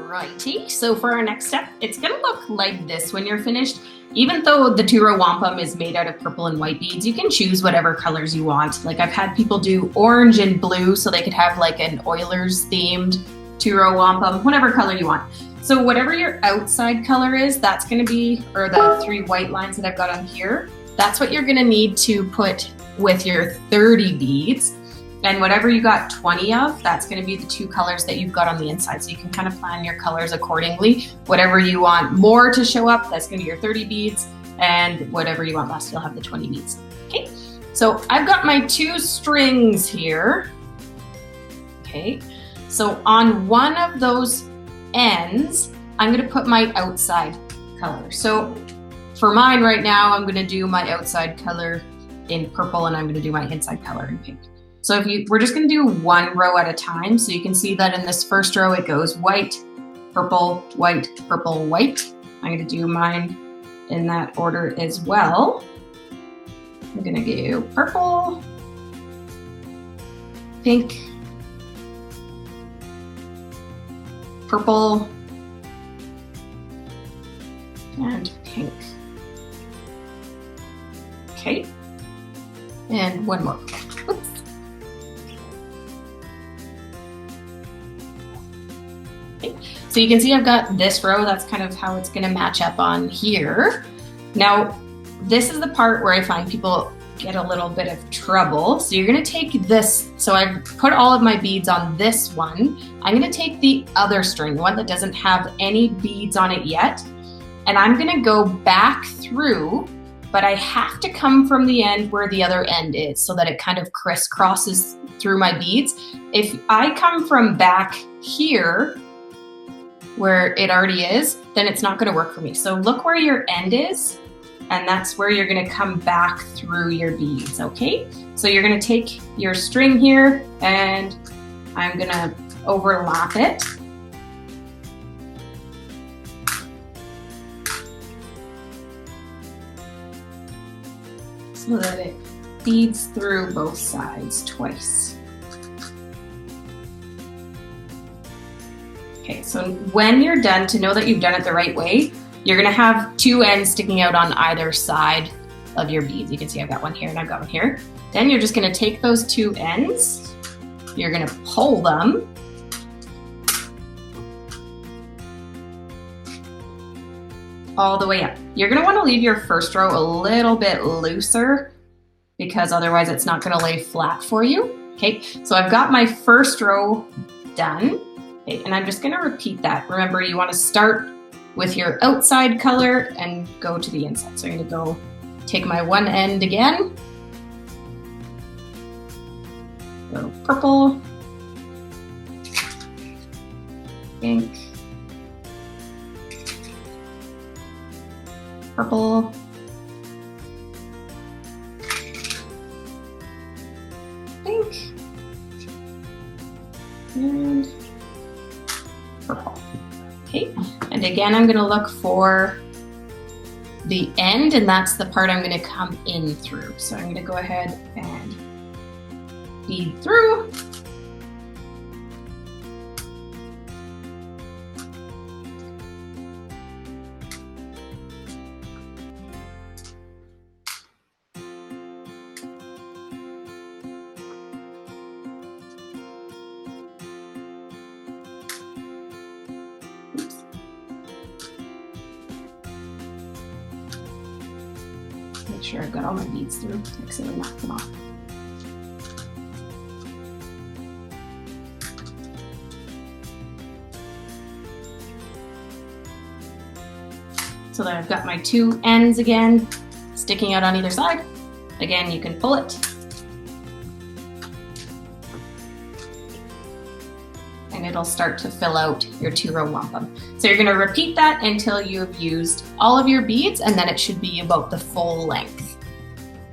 Alrighty, so for our next step, it's gonna look like this when you're finished. Even though the 2-row wampum is made out of purple and white beads, you can choose whatever colors you want. Like I've had people do orange and blue so they could have like an Oilers themed 2-row wampum, whatever color you want. So whatever your outside color is, that's gonna be, or the 3 white lines that I've got on here, that's what you're gonna need to put with your 30 beads. And whatever you got 20 of, that's gonna be the 2 colors that you've got on the inside. So you can kind of plan your colors accordingly. Whatever you want more to show up, that's gonna be your 30 beads. And whatever you want less, you'll have the 20 beads. Okay, so I've got my 2 strings here. Okay, so on one of those ends, I'm gonna put my outside color. So for mine right now, I'm gonna do my outside color in purple and I'm gonna do my inside color in pink. So we're just gonna do 1 row at a time. So you can see that in this first row, it goes white, purple, white, purple, white. I'm gonna do mine in that order as well. I'm gonna do purple, pink, purple, and pink. Okay, and 1 more. Oops. So you can see I've got this row, that's kind of how it's gonna match up on here. Now, this is the part where I find people get a little bit of trouble. So you're gonna take this, so I've put all of my beads on this one. I'm gonna take the other string, the one that doesn't have any beads on it yet, and I'm gonna go back through, but I have to come from the end where the other end is so that it kind of crisscrosses through my beads. If I come from back here, where it already is, then it's not gonna work for me. So look where your end is, and that's where you're gonna come back through your beads, okay? So you're gonna take your string here, and I'm gonna overlap it. So that it feeds through both sides twice. Okay, so when you're done, to know that you've done it the right way, you're gonna have 2 ends sticking out on either side of your beads. You can see I've got one here and I've got one here. Then you're just gonna take those 2 ends, you're gonna pull them, all the way up. You're gonna wanna leave your first row a little bit looser because otherwise it's not gonna lay flat for you. Okay, so I've got my first row done. Okay, and I'm just gonna repeat that. Remember, you wanna start with your outside color and go to the inside. So I'm gonna go take my one end again, go purple, pink, purple, pink, and purple. Okay, and again, I'm gonna look for the end, and that's the part I'm gonna come in through. So I'm gonna go ahead and bead through. Make sure I've got all my beads through, accidentally knock them off. So that I've got my 2 ends again, sticking out on either side. Again, you can pull it. And it'll start to fill out your 2-row wampum. So you're gonna repeat that until you've used all of your beads, and then it should be about the full length.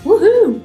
Woohoo!